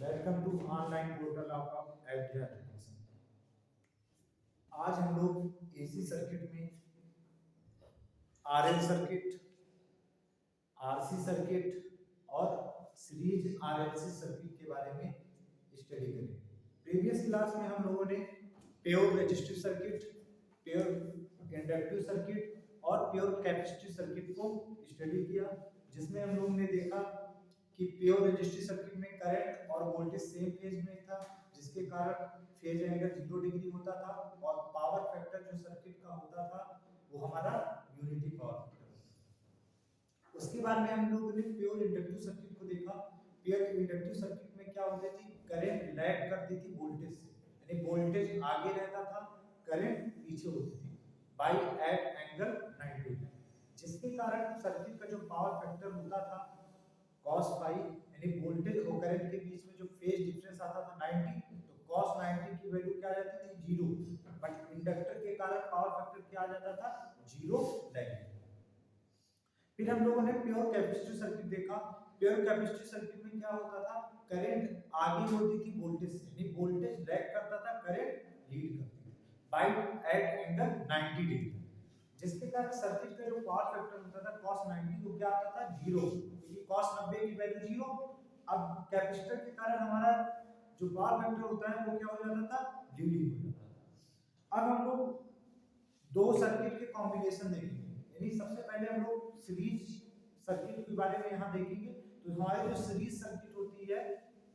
Welcome to online portal of Idea Education. आज हम लोग एसी सर्किट में आरएल सर्किट, आरसी सर्किट और सीरीज आरएलसी सर्किट के बारे में स्टडी करेंगे। प्रीवियस क्लास में हम लोगों ने pure resistive circuit, pure inductive circuit और प्योर कैपेसिटिव सर्किट को स्टडी किया, जिसमें हम लोगों ने देखा कि प्योर रेजिस्टिव सर्किट में करंट और वोल्टेज सेम फेज में था, जिसके कारण फेज एंगल 0 डिग्री होता था और पावर फैक्टर जो सर्किट का होता था वो हमारा यूनिटी पावर फैक्टर। उसके बाद में हम लोगों ने प्योर इंडक्टिव सर्किट को देखा। प्योर इंडक्टिव सर्किट में क्या होती थी, करंट लैग करती थी वोल्टेज से, यानी वोल्टेज आगे रहता था, करंट पीछे होती थी बाय एट एंगल 90, जिसके कारण सर्किट का जो पावर फैक्टर होता था cos फाई, यानी वोल्टेज और करंट के बीच में जो फेज डिफरेंस आता था 90, तो cos 90 की वैल्यू क्या आ जाती थी 0, बट इंडक्टर के कारण पावर फैक्टर क्या आ जाता था 0 लैग। फिर हम लोगों ने प्योर कैपेसिटिव सर्किट देखा। प्योर कैपेसिटिव सर्किट में क्या होता था, करंट आगे होती थी वोल्टेज से, यानी वोल्टेज लैग करता था, करंट लीड करती थी बाय एट एंगल 90 डिग्री, जिसके कारण सर्किट का जो पावर फैक्टर होता था cos 90 को क्या आता था 0, क्योंकि cos 90 की वैल्यू 0। अब कैपेसिटर के कारण हमारा जो पावर फैक्टर होता है वो क्या हो जाता था, लीडिंग हो जाता था। अब हम लोग दो सर्किट के कॉम्बिनेशन देखेंगे, यानी सबसे पहले हम लोग सीरीज सर्किट के बारे में यहाँ देखेंगे। तो हमारे जो सीरीज सर्किट होती है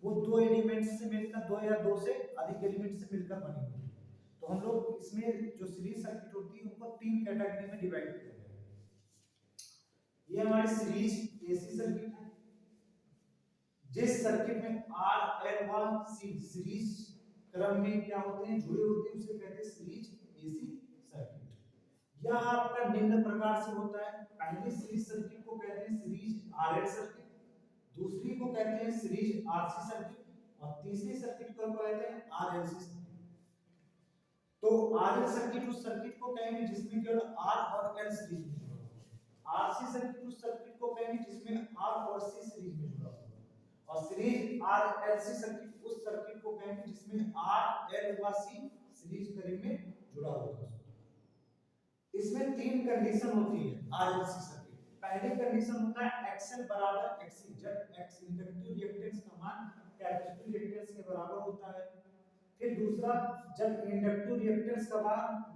वो दो एलिमेंट्स से मिलकर, दो या दो से अधिक एलिमेंट से मिलकर बनी होती है। तो हम लोग इसमें जो सीरीज सर्किट होती है उनको तीन कैटेगरी में डिवाइड किया गया है। ये हमारी सीरीज एसी सर्किट है, जिस सर्किट में आर एल व सी सीरीज क्रम में क्या होते हैं, जुड़े होते हैं, उसे कहते हैं सीरीज एसी सर्किट। यह आपका निम्न प्रकार से होता है। पहली सीरीज सर्किट को कहते हैं सीरीज आरएल सर्किट, दूसरी को कहते हैं सीरीज आरसी सर्किट और तीसरी सर्किट को कहते हैं आरएलसी सर्किट। तो आरएल सर्किट उस सर्किट को कहेंगे जिसमें केवल आर और एल सीरीज में जुड़ा हो। आरसी सर्किट उस सर्किट को कहेंगे जिसमें आर और सी सीरीज में जुड़ा हो, और सीरीज आरएलसी सर्किट उस सर्किट को कहेंगे जिसमें आर एल व सी सीरीज करीब में जुड़ा होगा। इसमें तीन कंडीशन होती है आरएलसी सर्किट। पहली कंडीशन होता है एक्सएल बराबर एक्सी, जब एक्स इंडक्टिव रिएक्टेंस का मान कैपेसिटिव रिएक्टेंस के बराबर होता है। फिर दूसरा, जब इंडक्टिव रिएक्टेंस का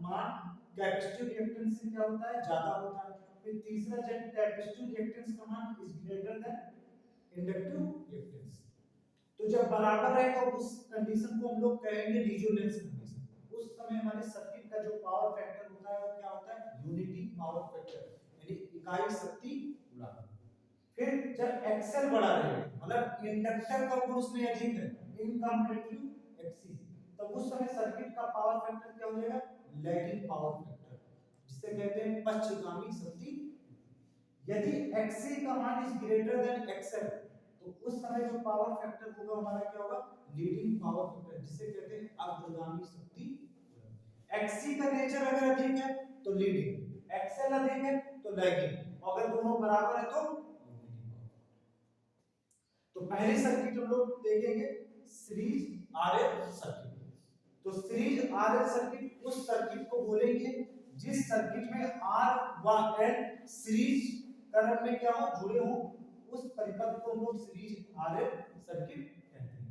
मान कैपेसिटिव रिएक्टेंस से क्या होता है, ज्यादा होता है। फिर तीसरा, जब कैपेसिटिव रिएक्टेंस का मान is greater than inductive reactance. तो जब बराबर रहेगा उस कंडीशन को हम लोग कहेंगे रिजोनेंस कंडीशन। उस समय हमारे सर्किट का जो पावर फैक्टर होता है वो क्या होता है, यूनिटी पावर फैक्टर, यानी इकाई शक्ति गुणा। फिर जब एक्सएल बड़ा रहेगा, मतलब इंडक्टर का गुण उसमें अधिक है, इनकम्पैरेटिव एक्सी, तब उस समय सर्किट का पावर फैक्टर क्या हो जाएगा, लैगिंग पावर फैक्टर, जिसे कहते हैं पक्षगामी शक्ति। यदि एक्सी का मान इज ग्रेटर देन एक्सएल, तो उस समय जो पावर फैक्टर होगा हमारा क्या होगा, लीडिंग पावर फैक्टर, जिसे कहते हैं अग्रगामी शक्ति। एक्सी का नेचर अगर अधिक है तो लीडिंग, एक्सएल अधिक है तो लैगिंग, अगर दोनों बराबर है तो पहली सर्किट हम लोग देखेंगे सीरीज आरएल सर्किट। तो सीरीज आरएल सर्किट उस सर्किट को बोलेंगे जिस सर्किट में आर व एल सीरीज क्रम में क्या हो, जुड़े हो, उस परिपथ को हम लोग सीरीज आरएल सर्किट कहते हैं।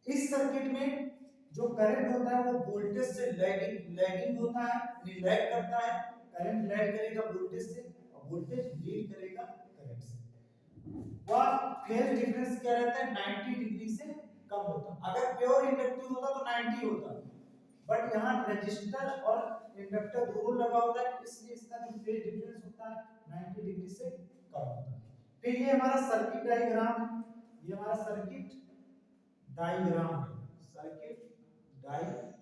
इस सर्किट में जो करंट होता है वो वोल्टेज से लैगिंग होता है, यानी लैग करता है। करंट लैग करेगा वोल्टेज से और वोल्टेज लीड करेगा करंट से। वह फेज डिफरेंस क्या रहता है, 90 डिग्री से कम होता। अगर प्योर इंडक्टिव होता तो 90 होता, बट यहाँ रेजिस्टर और इंडक्टर दोनों लगा होता है, इसलिए इसका जो फेज डिफरेंस होता है 90 डिग्री से कम होता है। फिर ये हमारा सर्किट डायग्राम है, ये हमारा सर्किट डायग्राम है, सर्किट डायग्राम।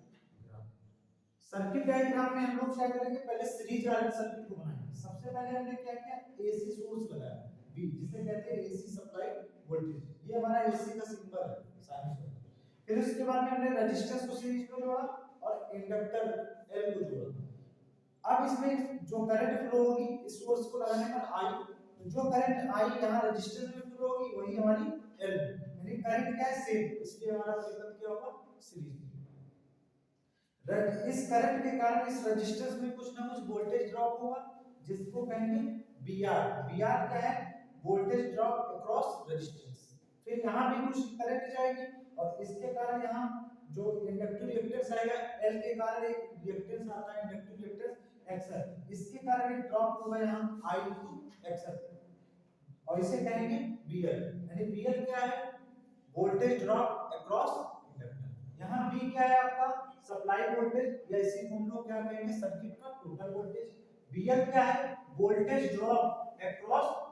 सर्किट डायग्राम में हम लोग क्या करेंगे, पहले सीरीज आरएल सर्किट को बनाएंगे। सबसे पहले हमने क्या किया, एसी सोर्स लगाया बी, जिसे कहते हैं एसी सप्लाई वोल्टेज। ये हमारा एसी का सिंबल है, साइनसॉइड। फिर उसके बाद में हमने रेजिस्टेंस को सीरीज में जोड़ा और इंडक्टर एल को जोड़ा। अब इसमें जो करंट फ्लो होगी इस सोर्स को लगाने पर आई, तो जो करंट आई यहाँ रेजिस्टेंस में फ्लो होगी वही हमारी एल, यानी करंट क्या है सेम, इसलिए हमारा परिपथ क्या होगा सीरीज में। इस करंट के कारण इस रेजिस्टेंस में कुछ ना कुछ वोल्टेज ड्रॉप होगा जिसको कहेंगे बीआर। बीआर क्या है, वोल्टेज ड्रॉप अक्रॉस रेजिस्टेंस। फिर यहाँ भी कुछ करंट जाएगी और इसके कारण यहाँ जो इंडक्टिव रिएक्टेंस आएगा एल के कारण एक रिएक्टेंस आता है इंडक्टिव रिएक्टेंस एक्सएल, इसके कारण एक ड्रॉप होगा यहाँ आई टू एक्सएल और इसे कहेंगे बीएल। यानी बीएल क्या है, वोल्टेज ड्रॉप अक्रॉस इंडक्टर। यहाँ बी क्या है आपका सप्लाई वोल्टेज या इसी को हम लोग क्या कहेंगे सर्किट का टोटल वोल्टेज। बीएल क्या है, वोल्टेज ड्रॉप अक्रॉस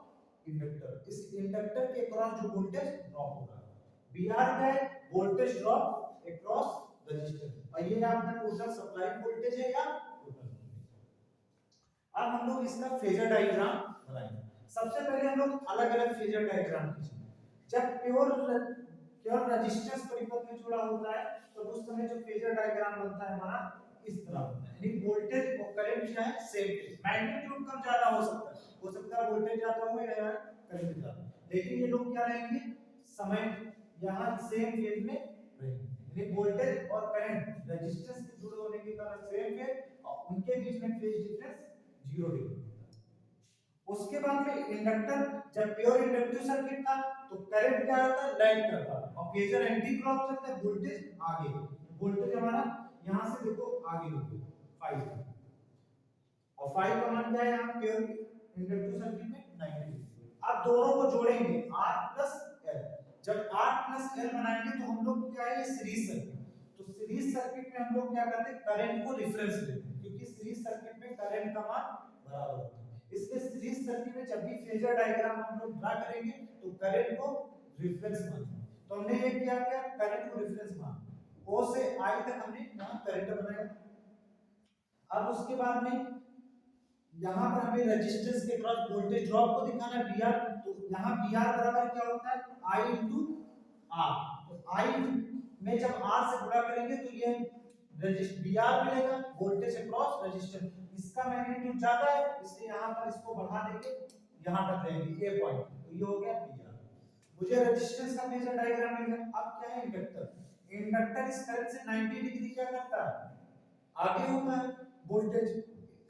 इंडक्टर, इस इंडक्टर के अक्रॉस जो वोल्टेज ड्रॉप होगा। बीआर क्या है, वोल्टेज ड्रॉप अक्रॉस रेजिस्टेंस और ये आपका टोटल सप्लाई वोल्टेज है या टोटल वोल्टेज। अब हम लोग इसका फेजर डायग्राम बनाएंगे। सबसे पहले हम लोग अलग-अलग फेजर डायग्राम खींचेंगे। जब प्योर रेजिस्टेंस परिपथ में जुड़ा होता है तो उस समय जो फेजर डायग्राम बनता है हमारा इस तरह होता है, यानी वोल्टेज और करंट क्या है सेम फेज, मैग्नीट्यूड कम ज्यादा हो सकता है वोल्टेज ज्यादा हो या करंट ज्यादा, लेकिन ये लोग क्या रहेंगे समय यहाँ सेम फेज में रहेंगे। यानी वोल्टेज और करंट रेजिस्टेंस के जुड़े होने के कारण सेम फेज और उनके बीच में फेज डिफरेंस 0 डिग्री। उसके बाद में इंडक्टर, जब प्योर इंडक्टिव सर्किट था तो करंट क्या होता है लैग करता है और फेजर एंटी क्लॉक चलता है, वोल्टेज आगे, वोल्टेज हमारा यहां से देखो आगे होगी 5 और 5 का मान क्या है यहाँ प्योर इंडक्टिव सर्किट में 90 डिग्री। अब दोनों को जोड़ेंगे R प्लस L, जब R प्लस L बनाएंगे तो हम लोग क्या है सीरीज सर्किट, तो सीरीज सर्किट में हम लोग क्या करते हैं करंट को रेफरेंस लेते हैं क्योंकि सीरीज सर्किट में करंट का मान बराबर होता है। इसलिए सीरीज सर्किट में जब भी फेजर डायग्राम हम लोग ड्रा करेंगे तो करंट को रेफरेंस मानेंगे। तो हमने ये क्या किया करंट को रेफरेंस माना, O से I तक हमने यहाँ करंट बनाया। अब उसके बाद में यहाँ पर हमें रेजिस्टेंस के क्रॉस वोल्टेज ड्रॉप को दिखाना है VR, तो यहाँ VR बराबर क्या होता है I into R। तो I में जब R से गुणा करेंगे तो ये VR मिलेगा वोल्टेज अक्रॉस रेजिस्टेंस, इसका मैग्नीट्यूड ज्यादा है इसलिए यहाँ पर इसको बढ़ा देंगे यहाँ तक रहेंगे A पॉइंट, तो ये हो गया VR। मुझे रेजिस्टेंस का फेजर डायग्राम मिल गया। अब क्या है इंडक्टर, इंडक्टर इस करंट से 90 डिग्री क्या करता है आगे होता है वोल्टेज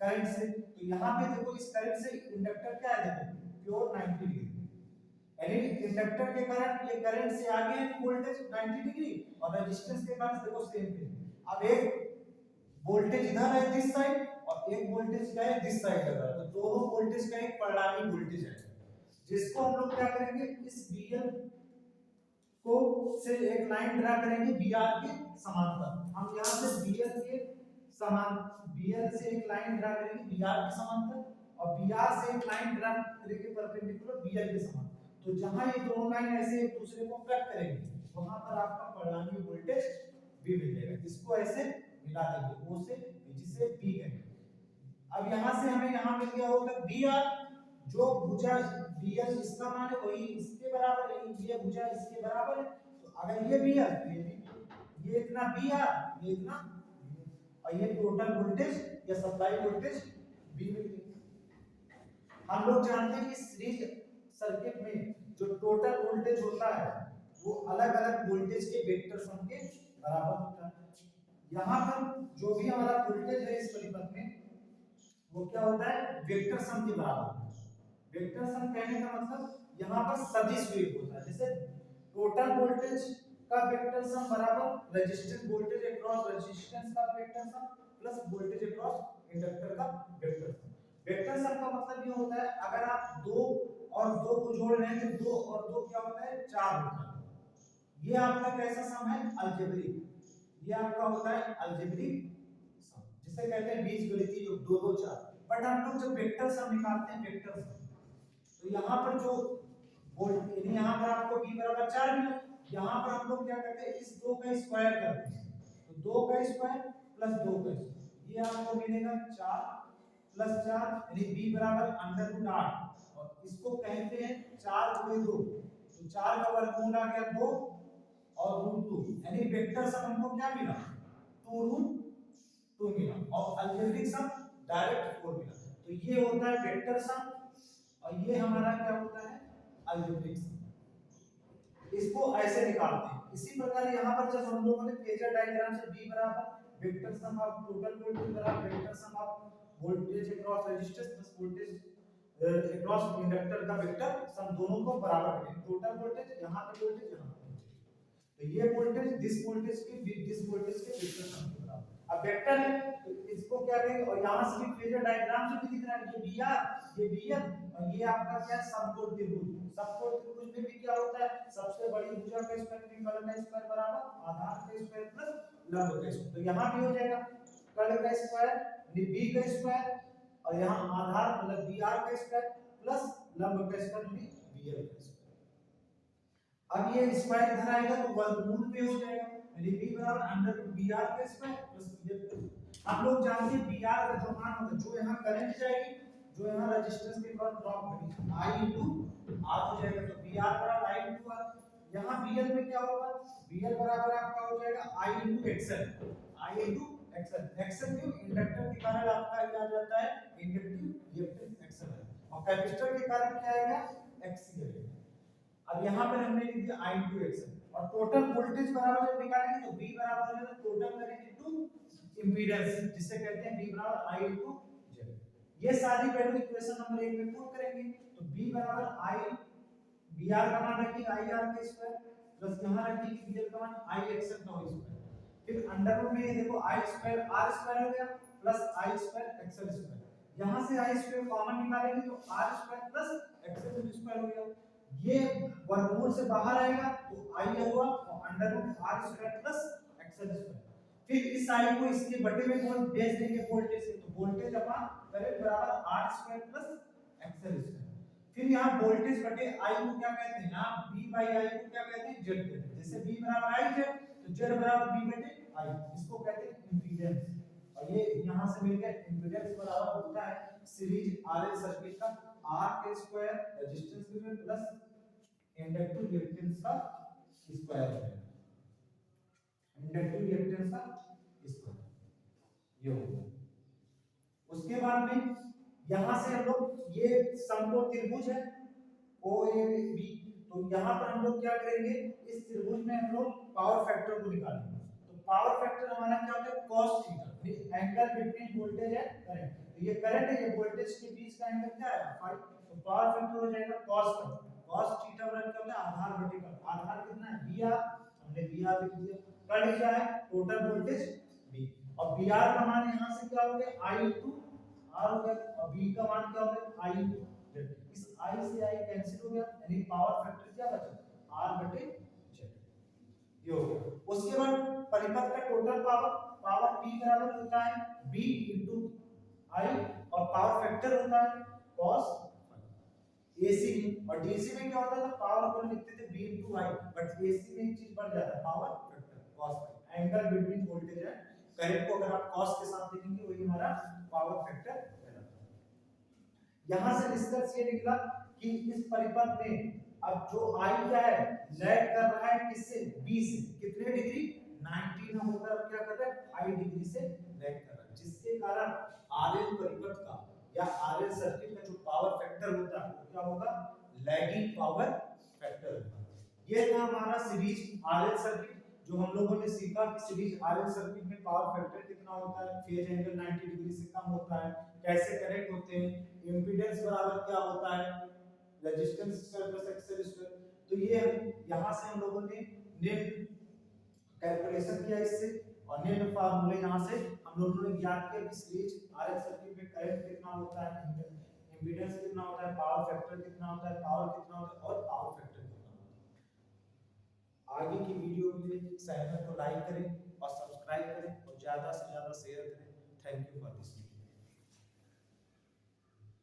करंट से, तो यहाँ पे देखो इस करंट से इंडक्टर क्या है देखो प्योर 90 डिग्री, यानी इंडक्टर के कारण ये करंट से आगे है वोल्टेज 90 डिग्री और रेजिस्टेंस के कारण देखो सेम है। अब एक वोल्टेज इधर है दिस साइड और एक वोल्टेज क्या है दिस साइड है, तो दोनों वोल्टेज का एक परिणामी वोल्टेज है जिसको हम लोग क्या करेंगे इस BL को से एक लाइन ड्रा करेंगे BR के समांतर। हम यहाँ से BL के समान BL से एक लाइन ड्रा करेंगे BR के समांतर और BR से एक लाइन ड्रा करेंगे परपेंडिकुलर BL के समांतर। तो जहां ये दोनों लाइन ऐसे एक दूसरे को कट करेंगे वहां पर आपका परिणामी वोल्टेज V मिल जाएगा, इसको ऐसे मिला देंगे O से जिसे B कहेंगे। अब यहां से हमें यहां मिल गया होगा BR, जो भुजा BL इसका मान है वही इसके बराबर है, ये भुजा इसके बराबर है, तो अगर ये BR ये भी ये इतना BR ये इतना और ये टोटल वोल्टेज या सप्लाई वोल्टेज V मिल गई। हम लोग जानते हैं कि सीरीज सर्किट में जो टोटल वोल्टेज होता है वो अलग-अलग वोल्टेज के वेक्टर सम के बराबर होता है। यहाँ पर जो भी हमारा वोल्टेज है इस परिपथ में वो क्या होता है वेक्टर सम के बराबर। वेक्टर सम कहने का मतलब यहाँ पर सदिश वेग होता है, जैसे टोटल वोल्टेज का वेक्टर सम बराबर रेजिस्टेंस वोल्टेज अक्रॉस रेजिस्टेंस का वेक्टर सम प्लस वोल्टेज अक्रॉस इंडक्टर का वेक्टर सम। वेक्टर सम का मतलब ये होता है अगर आप 2 और 2 को जोड़ रहे हैं तो 2 और 2 क्या होता है 4 होता है। ये आपका कैसा सम है अलजेब्रिक, ये आपका होता है अलजेब्रिक सम जिसे कहते हैं बीजगणितीय योग 2 2 4। बट हम लोग जब वेक्टर सम निकालते हैं वेक्टर सम तो यहाँ पर जो वोल्ट यहाँ पर आपको b बराबर 4 मिला, यहाँ पर हम लोग क्या करते हैं इस 2 का स्क्वायर करते हैं, तो 2 का स्क्वायर प्लस 2 का स्क्वायर ये आपको मिलेगा 4 प्लस 4 यानी b बराबर √8 और इसको कहते हैं 4 गुणे 2, तो 4 का वर्गमूल आ गया 2 और √2 यानी वेक्टर सम हमको क्या मिला 2√2 मिला और अलजेब्रिक सम डायरेक्ट 4 मिला। तो ये होता है वेक्टर सम और ये हमारा क्या होता है अलजेब्रिक सम। इसको ऐसे निकालते हैं। इसी प्रकार यहाँ पर जब हम लोगों ने फेजर डायग्राम से B बराबर vector sum of total voltage बराबर vector sum of voltage across resistance plus voltage across inductor का वेक्टर सम दोनों को बराबर करें। टोटल वोल्टेज यहाँ पे वोल्टेज यहाँ पे वोल्टेज, तो ये वोल्टेज दिस वोल्टेज के वेक्टर सम के बराबर। अब वेक्टर है तो इसको क्या कहेंगे, और यहाँ से भी फेजर डायग्राम से भी दिख रहा है ये BR और ये आपका क्या है समकोण त्रिभुज। समकोण त्रिभुज में भी क्या होता है, सबसे बड़ी भुजा का स्क्वायर कर्ण का स्क्वायर बराबर आधार का स्क्वायर प्लस लंब का स्क्वायर। तो यहाँ भी हो जाएगा कर्ण का स्क्वायर B का स्क्वायर और यहाँ आधार मतलब BR का स्क्वायर प्लस लंब का स्क्वायर BL का स्क्वायर। अब ये स्क्वायर इधर आएगा तो वर्गमूल में हो जाएगा, यानी b बराबर अंडर रूट br का स्क्वायर प्लस bl का स्क्वायर। आप लोग जानते हैं br का जो मान होता है, जो यहाँ करंट जाएगी, जो यहाँ रेजिस्टेंस के क्रॉस ड्रॉप होगी i into r हो जाएगा, तो br बराबर i into r। यहाँ bl में क्या होगा, bl बराबर आपका हो जाएगा i into xl। xl क्यों, इंडक्टर के कारण आपका क्या आ जाता है इंडक्टिव रिएक्टेंस xl है, और कैपेसिटर के कारण क्या आएगा xc है। अब यहाँ पर हमने लिख दिया I into XL, और टोटल वोल्टेज बराबर जब निकालेंगे तो V बराबर हो जाएगा टोटल करंट इनटू इंपीडेंस, जिसे कहते हैं V बराबर I into Z। ये सारी वैल्यू इक्वेशन नंबर 1 में पुट करेंगे तो V बराबर I BR का मान रखिए IR के स्क्वायर प्लस यहाँ रखिए BL का मान IXL का होल स्क्वायर, फिर अंडर रूट में ये देखो I स्क्वायर R स्क्वायर हो गया plus I square XL square, यहाँ से I स्क्वायर कॉमन निकालेंगे तो R square plus XL square हो गया। ये वर्गमूल से बाहर आएगा तो I होगा और under root R square plus XL square. फिर इस I को इसके बटे में कौन भेज देंगे वोल्टेज से, तो वोल्टेज अपॉन करंट बराबर R square plus XL square. फिर यहाँ वोल्टेज बटे I को क्या कहते हैं, यहाँ V by I को क्या कहते हैं Z कहते हैं। जैसे V बराबर I Z तो Z बराबर V बटे I, इसको कहते हैं इंपीडेंस। और ये यहाँ से मिल गया इंपीडेंस बराबर होता है सीरीज RL सर्किट का R के स्क्वायर रेजिस्टेंस के प्लस इंडक्टिव रिएक्टेंस का स्क्वायर है, इंडक्टिव रिएक्टेंस का स्क्वायर ये होगा। उसके बाद में यहां से हम लोग ये समकोण त्रिभुज है OAB, तो यहां पर हम लोग क्या करेंगे, इस त्रिभुज में हम लोग पावर फैक्टर को निकालेंगे। तो पावर फैक्टर हमारा क्या होता है cos theta, angle between voltage and current. तो ये करंट है, ये वोल्टेज के बीच का एंगल क्या है फाई, तो पावर फैक्टर हो जाएगा cos थीटा बराबर क्या होता है आधार बटे का, आधार कितना है br, हमने br लिख दिया। करंट क्या है टोटल वोल्टेज b, और br का मान यहां से क्या हो गया i into r हो गया, और b का मान क्या हो गया i into z। इस i से i कैंसिल हो गया, यानी पावर फैक्टर क्या बचा r बटे z, ये हो गया। उसके बाद परिपथ का टोटल पावर p बराबर होता है b into i, और पावर फैक्टर होता है cos। AC में और DC में क्या होता था, पावर को लिखते थे b into i, but AC में एक चीज बढ़ जाता है power factor cos phi, angle between voltage है करंट को अगर आप cos के साथ लिखेंगे वही हमारा पावर फैक्टर कहलाता है। यहां से निष्कर्ष ये निकला कि इस परिपथ में अब जो i क्या है लैग कर रहा है किससे b से, कितने डिग्री 90 ना होकर क्या कर रहा है 5 डिग्री से लैग कर रहा है, जिसके कारण RL परिपथ का या RL सर्किट का जो पावर फैक्टर होता है वो क्या होगा लैगिंग पावर फैक्टर होगा। ये था हमारा सीरीज RL सर्किट, जो हम लोगों ने सीखा कि सीरीज RL सर्किट में पावर फैक्टर कितना होता है, फेज एंगल 90 डिग्री से कम होता है, कैसे कनेक्ट होते हैं, इम्पीडेंस बराबर क्या होता है resistance square plus XL square. तो ये यहां से हम लोगों ने निम्न कैलकुलेशन किया इससे, और निम्न फार्मूले यहां से हम लोगों ने ज्ञात किया कि सीरीज RL सर्किट में करंट कितना होता है, इम्पीडेंस कितना होता है, पावर फैक्टर कितना होता है, पावर कितना होता है और पावर फैक्टर कितना होता है। आगे की वीडियो के लिए चैनल को लाइक करें और सब्सक्राइब करें और ज्यादा से ज्यादा शेयर करें। Thank you for